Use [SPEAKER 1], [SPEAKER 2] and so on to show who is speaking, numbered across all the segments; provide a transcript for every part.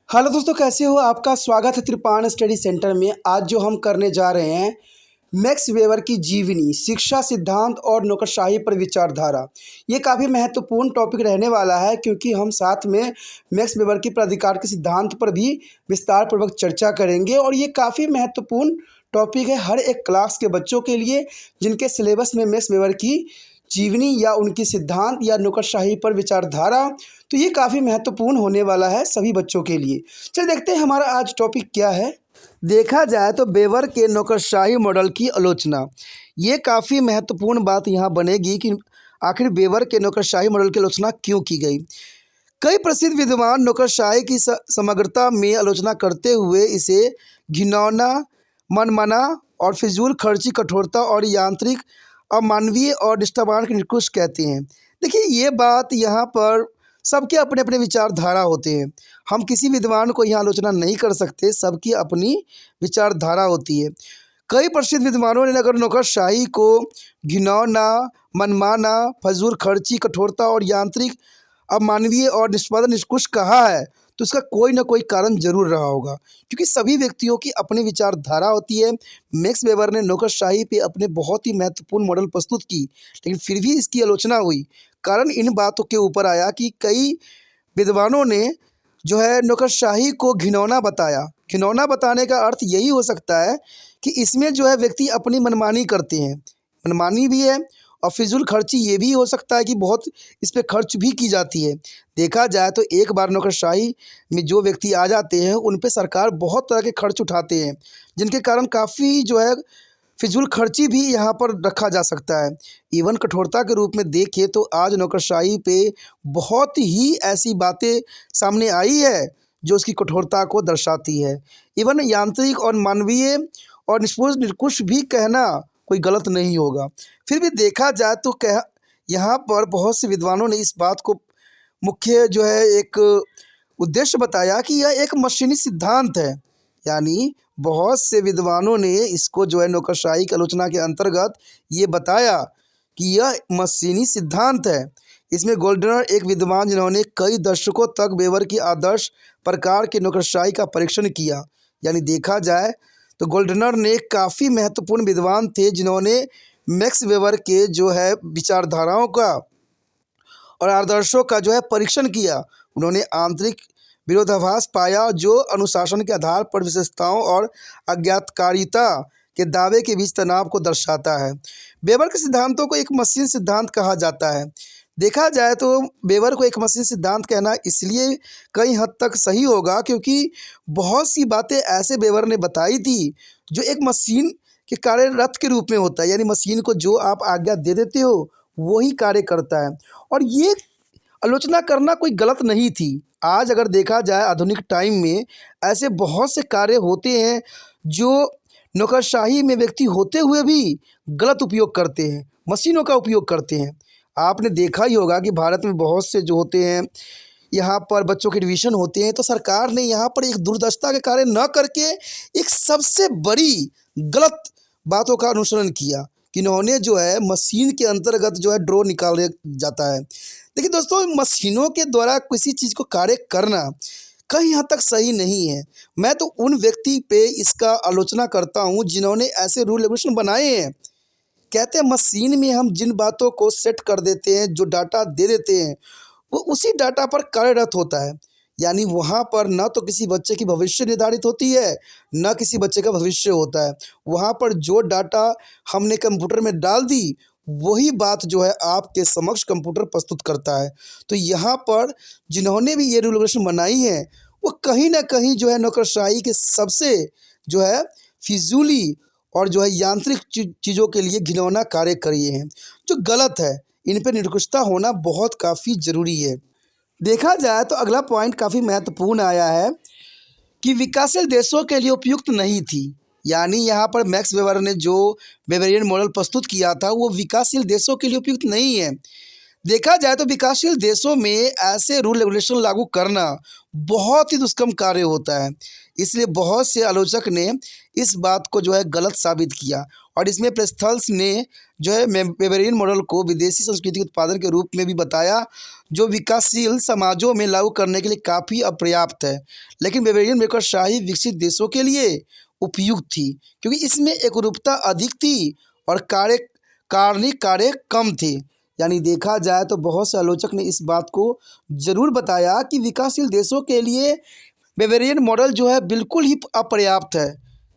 [SPEAKER 1] Hello दोस्तों, कैसे हो? आपका स्वागत है त्रिपाण स्टडी सेंटर में। आज जो हम करने जा रहे हैं मैक्स वेबर की जीवनी, शिक्षा सिद्धांत और नौकरशाही पर विचारधारा। ये काफ़ी महत्वपूर्ण टॉपिक रहने वाला है क्योंकि हम साथ में मैक्स वेबर की प्राधिकार के सिद्धांत पर भी विस्तार पूर्वक चर्चा करेंगे। और ये काफ़ी महत्वपूर्ण टॉपिक है हर एक क्लास के बच्चों के लिए जिनके सिलेबस में मैक्स वेबर की जीवनी या उनकी सिद्धांत या नौकरशाही पर विचारधारा, तो ये काफ़ी महत्वपूर्ण होने वाला है सभी बच्चों के लिए। चलिए देखते हैं हमारा आज टॉपिक क्या है। देखा जाए तो वेबर के नौकरशाही मॉडल की आलोचना, ये काफ़ी महत्वपूर्ण बात यहाँ बनेगी कि आखिर वेबर के नौकरशाही मॉडल की आलोचना क्यों की गई। कई प्रसिद्ध विद्वान नौकरशाही की समग्रता में आलोचना करते हुए इसे घिनौना, मनमाना और फिजूल खर्ची, कठोरता और यांत्रिक, अमानवीय और निष्ठावान के निकृष्ट कहते हैं। देखिए, ये बात यहाँ पर सबके अपने अपने विचारधारा होते हैं। हम किसी विद्वान को यहाँ आलोचना नहीं कर सकते, सबकी अपनी विचारधारा होती है। कई प्रसिद्ध विद्वानों ने अगर नौकरशाही को घिनौना, मनमाना, फजूल खर्ची, कठोरता और यांत्रिक, अमानवीय और निष्पादन निष्कृष्ट कहा है तो इसका कोई ना कोई कारण जरूर रहा होगा, क्योंकि सभी व्यक्तियों की अपनी विचारधारा होती है। मैक्स वेबर ने नौकरशाही पे अपने बहुत ही महत्वपूर्ण मॉडल प्रस्तुत की, लेकिन फिर भी इसकी आलोचना हुई। कारण इन बातों के ऊपर आया कि कई विद्वानों ने जो है नौकरशाही को घिनौना बताया। घिनौना बताने का अर्थ यही हो सकता है कि इसमें जो है व्यक्ति अपनी मनमानी करते हैं, मनमानी भी है, और फिजूल खर्ची ये भी हो सकता है कि बहुत इस पे खर्च भी की जाती है। देखा जाए तो एक बार नौकरशाही में जो व्यक्ति आ जाते हैं उन पे सरकार बहुत तरह के खर्च उठाते हैं, जिनके कारण काफ़ी जो है फिजूल खर्ची भी यहाँ पर रखा जा सकता है। इवन कठोरता के रूप में देखें तो आज नौकरशाही पे बहुत ही ऐसी बातें सामने आई है जो उसकी कठोरता को दर्शाती है। इवन यांत्रिक और मानवीय और निष्कुश भी कहना कोई गलत नहीं होगा। फिर भी देखा जाए तो कह यहाँ पर बहुत से विद्वानों ने इस बात को मुख्य जो है एक उद्देश्य बताया कि यह एक मशीनी सिद्धांत है। यानी बहुत से विद्वानों ने इसको जो है नौकरशाही की आलोचना के अंतर्गत ये बताया कि यह मशीनी सिद्धांत है। इसमें गोल्डनर एक विद्वान जिन्होंने कई दशकों तक वेबर की आदर्श प्रकार के नौकरशाही का परीक्षण किया। यानी देखा जाए तो गोल्डनर ने काफ़ी महत्वपूर्ण विद्वान थे जिन्होंने मैक्स वेबर के जो है विचारधाराओं का और आदर्शों का जो है परीक्षण किया। उन्होंने आंतरिक विरोधाभास पाया जो अनुशासन के आधार पर विशेषताओं और अज्ञातकारिता के दावे के बीच तनाव को दर्शाता है। वेबर के सिद्धांतों को एक मशीन सिद्धांत कहा जाता है। देखा जाए तो वेबर को एक मशीन सिद्धांत कहना इसलिए कई हद तक सही होगा क्योंकि बहुत सी बातें ऐसे वेबर ने बताई थी जो एक मशीन के कार्यरत के रूप में होता है। यानी मशीन को जो आप आज्ञा दे देते हो वही कार्य करता है, और ये आलोचना करना कोई गलत नहीं थी। आज अगर देखा जाए आधुनिक टाइम में ऐसे बहुत से कार्य होते हैं जो नौकरशाही में व्यक्ति होते हुए भी गलत उपयोग करते हैं, मशीनों का उपयोग करते हैं। आपने देखा ही होगा कि भारत में बहुत से जो होते हैं यहाँ पर बच्चों के एडमिशन होते हैं, तो सरकार ने यहाँ पर एक दूरदर्शिता के कार्य न करके एक सबसे बड़ी गलत बातों का अनुसरण किया कि इन्होंने जो है मशीन के अंतर्गत जो है ड्रॉ निकाला जाता है। देखिए दोस्तों, मशीनों के द्वारा किसी चीज़ को कार्य करना कहीं हद तक सही नहीं है। मैं तो उन व्यक्ति पे इसका आलोचना करता हूँ जिन्होंने ऐसे रूल रेगुलेशन बनाए हैं। कहते हैं मशीन में हम जिन बातों को सेट कर देते हैं, जो डाटा दे देते हैं, वो उसी डाटा पर कार्यरत होता है। यानी वहाँ पर न तो किसी बच्चे की भविष्य निर्धारित होती है, न किसी बच्चे का भविष्य होता है। वहाँ पर जो डाटा हमने कंप्यूटर में डाल दी वही बात जो है आपके समक्ष कंप्यूटर प्रस्तुत करता है। तो यहाँ पर जिन्होंने भी ये रेगुलेशन बनाई है वो कहीं ना कहीं जो है नौकरशाही के सबसे जो है फिजूली और जो है यांत्रिक चीज़ों के लिए घिनौना कार्य किए हैं, जो गलत है। इन पर निरंकुशता होना बहुत काफ़ी ज़रूरी है। देखा जाए तो अगला पॉइंट काफ़ी महत्वपूर्ण आया है कि विकासशील देशों के लिए उपयुक्त नहीं थी। यानी यहाँ पर मैक्स वेबर ने जो वेबरियन मॉडल प्रस्तुत किया था वो विकासशील देशों के लिए उपयुक्त नहीं है। देखा जाए तो विकासशील देशों में ऐसे रूल रेगुलेशन लागू करना बहुत ही दुष्कर्म कार्य होता है। इसलिए बहुत से आलोचक ने इस बात को जो है गलत साबित किया और इसमें प्रेस्थल्स ने जो है वेबेरियन मॉडल को विदेशी संस्कृति के उत्पादन के रूप में भी बताया, जो विकासशील समाजों में लागू करने के लिए काफ़ी अपर्याप्त है, लेकिन वेबेरियन नौकरशाही विकसित देशों के लिए उपयुक्त थी क्योंकि इसमें एकरूपता अधिक थी और कार्य कम थे। यानी देखा जाए तो बहुत से आलोचक ने इस बात को ज़रूर बताया कि विकासशील देशों के लिए वेबेरियन मॉडल जो है बिल्कुल ही अपर्याप्त है।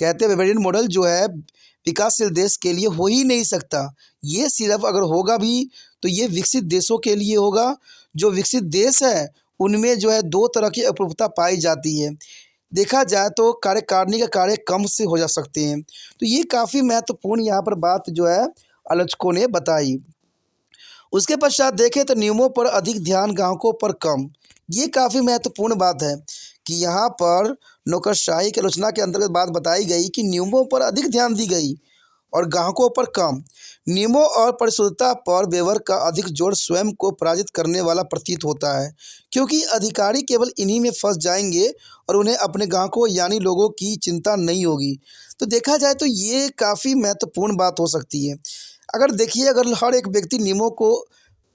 [SPEAKER 1] कहते हैं वेबेरियन मॉडल जो है विकासशील देश के लिए हो ही नहीं सकता। ये सिर्फ अगर होगा भी तो ये विकसित देशों के लिए होगा। जो विकसित देश है उनमें जो है दो तरह की अपूर्वता पाई जाती है। देखा जाए तो कार्यकारिणी का कार्य कम से हो जा सकते हैं। तो ये काफ़ी महत्वपूर्ण यहाँ पर बात जो है आलोचकों ने बताई। उसके पश्चात देखें तो नियमों पर अधिक ध्यान, ग्राहकों पर कम। ये काफ़ी महत्वपूर्ण बात है कि यहाँ पर नौकरशाही की आलोचना के अंतर्गत बात बताई गई कि नियमों पर अधिक ध्यान दी गई और ग्राहकों पर कम। नियमों और परिशुद्धता पर वेबर का अधिक जोर स्वयं को पराजित करने वाला प्रतीत होता है, क्योंकि अधिकारी केवल इन्हीं में फंस जाएंगे और उन्हें अपने ग्राहकों यानी लोगों की चिंता नहीं होगी। तो देखा जाए तो ये काफ़ी महत्वपूर्ण बात हो सकती है। अगर देखिए, अगर हर एक व्यक्ति नियमों को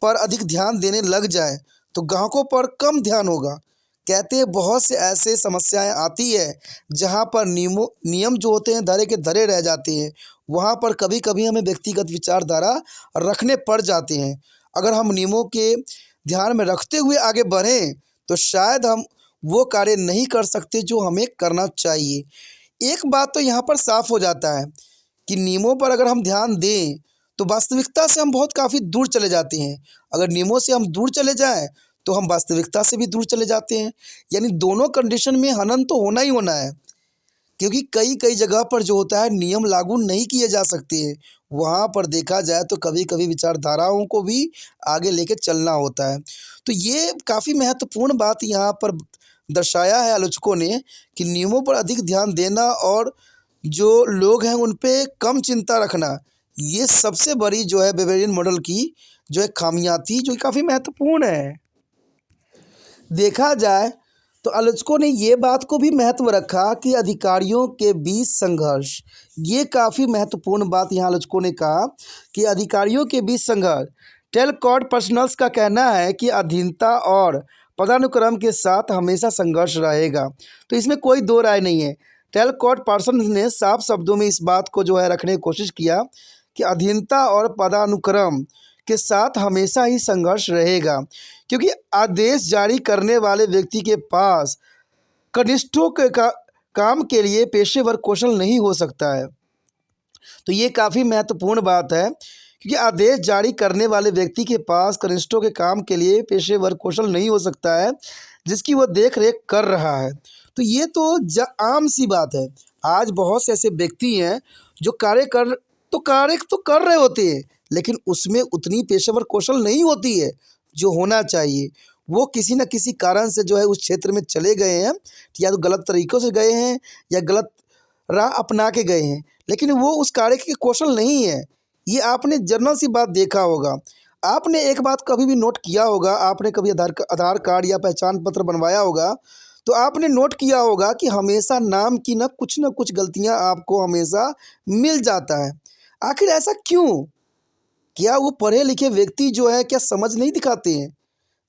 [SPEAKER 1] पर अधिक ध्यान देने लग जाए तो ग्राहकों पर कम ध्यान होगा। कहते हैं बहुत से ऐसे समस्याएं आती है जहां पर नियम जो होते हैं धरे के धरे रह जाते हैं। वहां पर कभी कभी हमें व्यक्तिगत विचारधारा रखने पड़ जाते हैं। अगर हम नियमों के ध्यान में रखते हुए आगे बढ़ें तो शायद हम वो कार्य नहीं कर सकते जो हमें करना चाहिए। एक बात तो यहाँ पर साफ हो जाता है कि नियमों पर अगर हम ध्यान दें तो वास्तविकता से हम बहुत काफ़ी दूर चले जाते हैं। अगर नियमों से हम दूर चले जाएं तो हम वास्तविकता से भी दूर चले जाते हैं। यानी दोनों कंडीशन में हनन तो होना ही होना है, क्योंकि कई कई जगह पर जो होता है नियम लागू नहीं किए जा सकते हैं। वहाँ पर देखा जाए तो कभी कभी विचारधाराओं को भी आगे लेके चलना होता है। तो ये काफ़ी महत्वपूर्ण बात यहाँ पर दर्शाया है आलोचकों ने कि नियमों पर अधिक ध्यान देना और जो लोग हैं उन पे कम चिंता रखना, ये सबसे बड़ी जो है वेबेरियन मॉडल की जो है खामियां थी, जो काफ़ी महत्वपूर्ण है। देखा जाए तो आलोचकों ने ये बात को भी महत्व रखा कि अधिकारियों के बीच संघर्ष। ये काफ़ी महत्वपूर्ण बात यहाँ आलोचकों ने कहा कि अधिकारियों के बीच संघर्ष। टेलकॉट पर्सनल्स का कहना है कि अधीनता और पदानुक्रम के साथ हमेशा संघर्ष रहेगा। तो इसमें कोई दो राय नहीं है। टेलकॉट पर्सन ने साफ शब्दों में इस बात को जो है रखने की कोशिश किया कि अधीनता और पदानुक्रम के साथ हमेशा ही संघर्ष रहेगा, क्योंकि आदेश जारी करने वाले व्यक्ति के पास कनिष्ठों के काम के लिए पेशेवर कौशल नहीं हो सकता है। तो ये काफ़ी महत्वपूर्ण बात है, क्योंकि आदेश जारी करने वाले व्यक्ति के पास कनिष्ठों के काम के लिए पेशेवर कौशल नहीं हो सकता है जिसकी वह देख रेख कर रहा है। तो ये तो आम सी बात है। आज बहुत से ऐसे व्यक्ति हैं जो कार्य कर रहे होते हैं, लेकिन उसमें उतनी पेशेवर कौशल नहीं होती है जो होना चाहिए। वो किसी न किसी कारण से जो है उस क्षेत्र में चले गए हैं, या तो गलत तरीक़ों से गए हैं या गलत राह अपना के गए हैं, लेकिन वो उस कार्य के कौशल नहीं है। ये आपने जनरल सी बात देखा होगा। आपने एक बात कभी भी नोट किया होगा, आपने कभी आधार कार्ड या पहचान पत्र बनवाया होगा तो आपने नोट किया होगा कि हमेशा नाम की न कुछ गलतियां आपको हमेशा मिल जाता है। आखिर ऐसा क्यों? क्या वो पढ़े लिखे व्यक्ति जो है क्या समझ नहीं दिखाते हैं?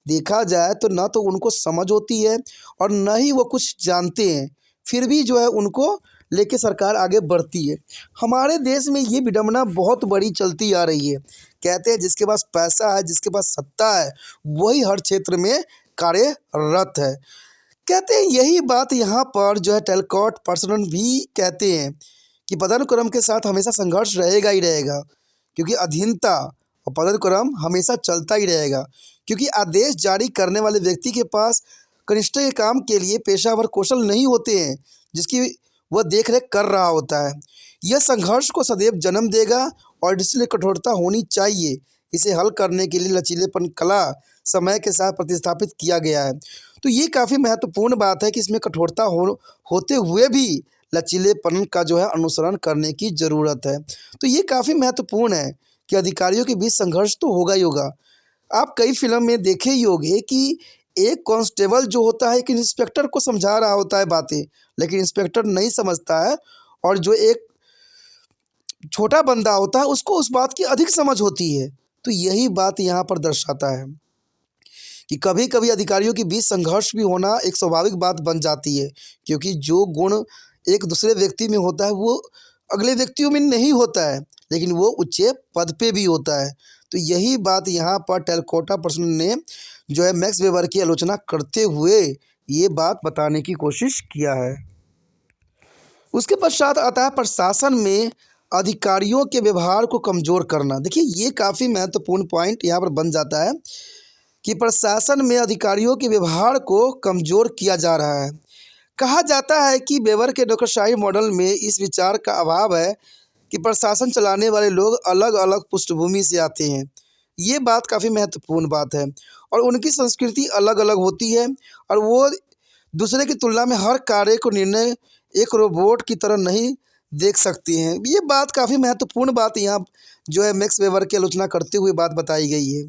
[SPEAKER 1] देखा जाए तो ना तो उनको समझ होती है और न ही वो कुछ जानते हैं, फिर भी जो है उनको लेके सरकार आगे बढ़ती है। हमारे देश में ये विडंबना बहुत बड़ी चलती आ रही है। कहते हैं जिसके पास पैसा है, जिसके पास सत्ता है, वही हर क्षेत्र में कार्यरत है। कहते हैं यही बात यहाँ पर जो है टेलकॉट पर्सन भी कहते हैं कि पदानुक्रम के साथ हमेशा संघर्ष रहेगा ही रहेगा, क्योंकि अधीनता और पदानुक्रम हमेशा चलता ही रहेगा, क्योंकि आदेश जारी करने वाले व्यक्ति के पास कनिष्ठ के काम के लिए पेशेवर कौशल नहीं होते हैं जिसकी वह देख रेख कर रहा होता है। यह संघर्ष को सदैव जन्म देगा और इसलिए कठोरता होनी चाहिए। इसे हल करने के लिए लचीलेपन कला समय के साथ प्रतिस्थापित किया गया है। तो ये काफ़ी महत्वपूर्ण बात है कि इसमें कठोरता होते हुए भी लचीलेपन का जो है अनुसरण करने की ज़रूरत है। तो ये काफ़ी महत्वपूर्ण है कि अधिकारियों के बीच संघर्ष तो होगा ही होगा। आप कई फिल्म में देखे ही होंगे कि एक कांस्टेबल जो होता है कि इंस्पेक्टर को समझा रहा होता है बातें, लेकिन इंस्पेक्टर नहीं समझता है, और जो एक छोटा बंदा होता है उसको उस बात की अधिक समझ होती है। तो यही बात यहाँ पर दर्शाता है कि कभी कभी अधिकारियों के बीच संघर्ष भी होना एक स्वाभाविक बात बन जाती है, क्योंकि जो गुण एक दूसरे व्यक्ति में होता है वो अगले व्यक्तियों में नहीं होता है, लेकिन वो उच्च पद पे भी होता है। तो यही बात यहाँ पर टेलकोटा प्रश्न ने जो है मैक्स वेबर की आलोचना करते हुए ये बात बताने की कोशिश किया है। उसके पश्चात आता है प्रशासन में अधिकारियों के व्यवहार को कमज़ोर करना। देखिए ये काफ़ी महत्वपूर्ण पॉइंट यहाँ पर बन जाता है कि प्रशासन में अधिकारियों के व्यवहार को कमज़ोर किया जा रहा है। कहा जाता है कि वेबर के नौकरशाही मॉडल में इस विचार का अभाव है कि प्रशासन चलाने वाले लोग अलग अलग पृष्ठभूमि से आते हैं। ये बात काफ़ी महत्वपूर्ण बात है और उनकी संस्कृति अलग अलग होती है और वो दूसरे की तुलना में हर कार्य को निर्णय एक रोबोट की तरह नहीं देख सकते हैं। ये बात काफ़ी महत्वपूर्ण बात यहाँ जो है मैक्स वेबर की आलोचना करते हुए बात बताई गई है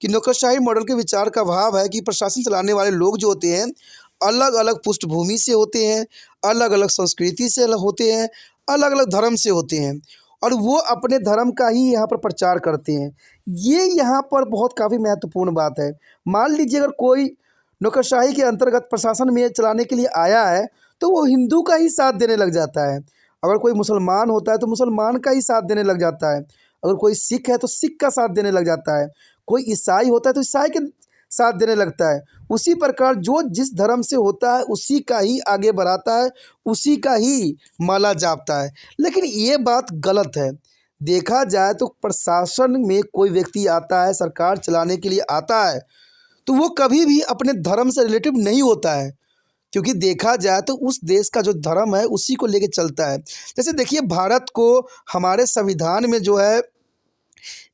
[SPEAKER 1] कि नौकरशाही मॉडल के विचार का भाव है कि प्रशासन चलाने वाले लोग जो होते हैं अलग अलग पृष्ठभूमि से होते हैं, अलग अलग संस्कृति से होते हैं, अलग अलग धर्म से होते हैं और वो अपने धर्म का ही यहाँ पर प्रचार करते हैं। ये यहाँ पर बहुत काफ़ी महत्वपूर्ण बात है। मान लीजिए अगर कोई नौकरशाही के अंतर्गत प्रशासन में चलाने के लिए आया है तो वो हिंदू का ही साथ देने लग जाता है। अगर कोई मुसलमान होता है तो मुसलमान का ही साथ देने लग जाता है। अगर कोई सिख है तो सिख का साथ देने लग जाता है। कोई ईसाई होता है तो ईसाई के साथ देने लगता है। उसी प्रकार जो जिस धर्म से होता है उसी का ही आगे बढ़ाता है, उसी का ही माला जापता है। लेकिन ये बात गलत है। देखा जाए तो प्रशासन में कोई व्यक्ति आता है, सरकार चलाने के लिए आता है, तो वो कभी भी अपने धर्म से रिलेटिव नहीं होता है, क्योंकि देखा जाए तो उस देश का जो धर्म है उसी को लेके चलता है। जैसे देखिए भारत को हमारे संविधान में जो है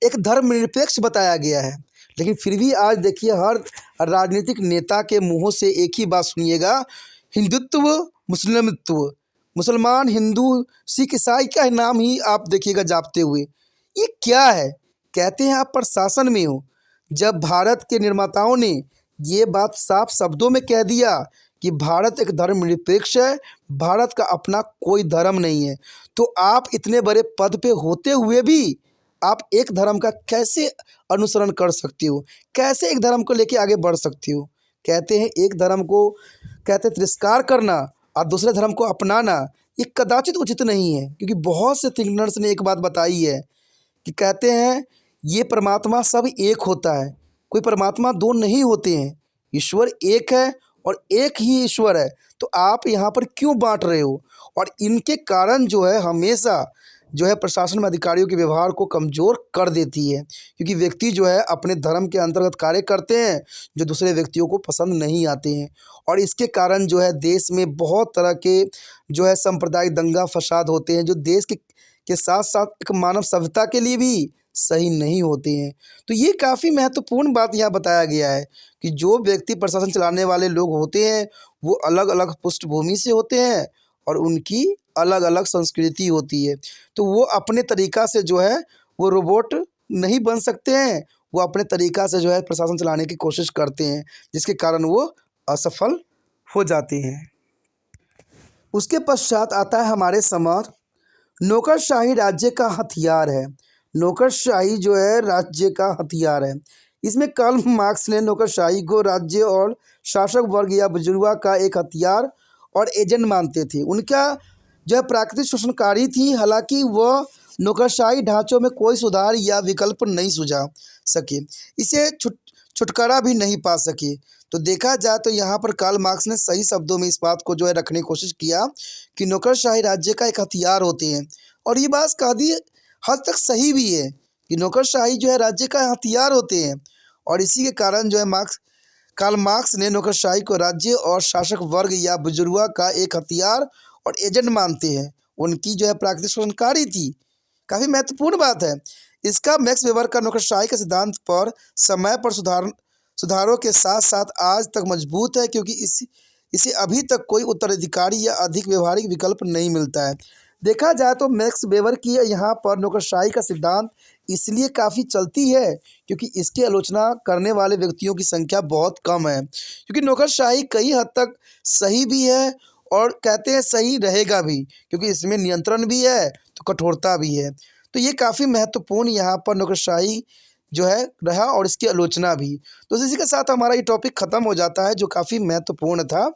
[SPEAKER 1] एक धर्मनिरपेक्ष बताया गया है, लेकिन फिर भी आज देखिए हर राजनीतिक नेता के मुंहों से एक ही बात सुनिएगा, हिंदुत्व मुस्लिमत्व, मुसलमान हिंदू सिख ईसाई का नाम ही आप देखिएगा जापते हुए। ये क्या है? कहते हैं आप प्रशासन में हो। जब भारत के निर्माताओं ने ये बात साफ शब्दों में कह दिया कि भारत एक धर्मनिरपेक्ष है, भारत का अपना कोई धर्म नहीं है, तो आप इतने बड़े पद पे होते हुए भी आप एक धर्म का कैसे अनुसरण कर सकती हो? कैसे एक धर्म को लेके आगे बढ़ सकती हो? कहते हैं एक धर्म को कहते तिरस्कार करना और दूसरे धर्म को अपनाना ये कदाचित उचित नहीं है, क्योंकि बहुत से थिंकर्स ने एक बात बताई है कि कहते हैं ये परमात्मा सब एक होता है, कोई परमात्मा दो नहीं होते हैं, ईश्वर एक है और एक ही ईश्वर है। तो आप यहाँ पर क्यों बांट रहे हो? और इनके कारण जो है हमेशा जो है प्रशासन में अधिकारियों के व्यवहार को कमज़ोर कर देती है, क्योंकि व्यक्ति जो है अपने धर्म के अंतर्गत कार्य करते हैं जो दूसरे व्यक्तियों को पसंद नहीं आते हैं और इसके कारण जो है देश में बहुत तरह के जो है सांप्रदायिक दंगा फसाद होते हैं, जो देश के साथ साथ एक मानव सभ्यता के लिए भी सही नहीं होते हैं। तो ये काफ़ी महत्वपूर्ण बात यहाँ बताया गया है कि जो व्यक्ति प्रशासन चलाने वाले लोग होते हैं वो अलग अलग पृष्ठभूमि से होते हैं और उनकी अलग अलग संस्कृति होती है। तो वो अपने तरीक़ा से जो है वो रोबोट नहीं बन सकते हैं, वो अपने तरीक़ा से जो है प्रशासन चलाने की कोशिश करते हैं, जिसके कारण वो असफल हो जाते हैं। उसके पश्चात आता है हमारे समक्ष नौकरशाही राज्य का हथियार है। नौकरशाही जो है राज्य का हथियार है। इसमें कार्ल मार्क्स ने नौकरशाही को राज्य और शासक वर्ग या बुजुर्गों का एक हथियार और एजेंट मानते थे। उनका जो है प्राकृतिक शोषणकारी थी, हालांकि वह नौकरशाही ढांचों में कोई सुधार या विकल्प नहीं सुझा सके, इसे छुटकारा भी नहीं पा सके। तो देखा जाए तो यहाँ पर कार्ल मार्क्स ने सही शब्दों में इस बात को जो है रखने की कोशिश किया कि नौकरशाही राज्य का एक हथियार होते हैं, और ये बात काफ़ी हद तक सही भी है कि नौकरशाही जो है राज्य का हथियार होते हैं। और इसी के कारण जो है कार्ल मार्क्स ने नौकरशाही को राज्य और शासक वर्ग या बुजुर्गों का एक हथियार और एजेंट मानते हैं। उनकी जो है प्राकृतिक शोषणकारी थी। काफ़ी महत्वपूर्ण बात है। इसका मैक्स वेबर का नौकरशाही के सिद्धांत पर समय पर सुधारों के साथ साथ आज तक मजबूत है, क्योंकि इसे अभी तक कोई उत्तराधिकारी या अधिक व्यवहारिक विकल्प नहीं मिलता है। देखा जाए तो मैक्स वेबर की यहाँ पर नौकरशाही का सिद्धांत इसलिए काफ़ी चलती है क्योंकि इसकी आलोचना करने वाले व्यक्तियों की संख्या बहुत कम है, क्योंकि नौकरशाही कई हद तक सही भी है और कहते हैं सही रहेगा भी, क्योंकि इसमें नियंत्रण भी है तो कठोरता भी है। तो ये काफ़ी महत्वपूर्ण यहाँ पर नौकरशाही जो है रहा और इसकी आलोचना भी। तो इसी के साथ हमारा ये टॉपिक ख़त्म हो जाता है जो काफ़ी महत्वपूर्ण था।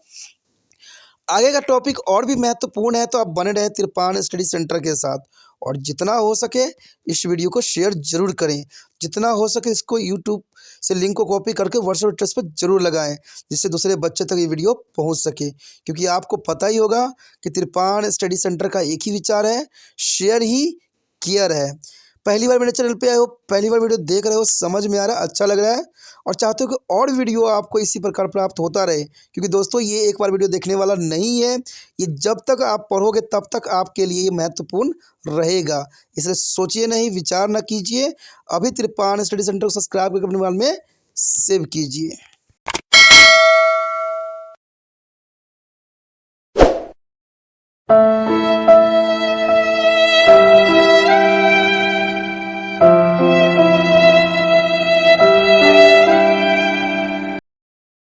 [SPEAKER 1] आगे का टॉपिक और भी महत्वपूर्ण है, तो आप बने रहे तिरपान स्टडी सेंटर के साथ। और जितना हो सके इस वीडियो को शेयर ज़रूर करें, जितना हो सके इसको यूट्यूब से लिंक को कॉपी करके व्हाट्सएप स्टेटस पर ज़रूर लगाएं, जिससे दूसरे बच्चे तक ये वीडियो पहुंच सके। क्योंकि आपको पता ही होगा कि तिरपान स्टडी सेंटर का एक ही विचार है, शेयर ही केयर है। पहली बार मेरे चैनल पे आए हो, पहली बार वीडियो देख रहे हो, समझ में आ रहा है, अच्छा लग रहा है और चाहते हो कि और वीडियो आपको इसी प्रकार प्राप्त होता रहे। क्योंकि दोस्तों ये एक बार वीडियो देखने वाला नहीं है, ये जब तक आप पढ़ोगे तब तक आपके लिए ये महत्वपूर्ण रहेगा। इसलिए सोचिए नहीं, विचार ना कीजिए, अभी तिरपान स्टडी सेंटर को सब्सक्राइब करके अपने मोबाइल में सेव कीजिए।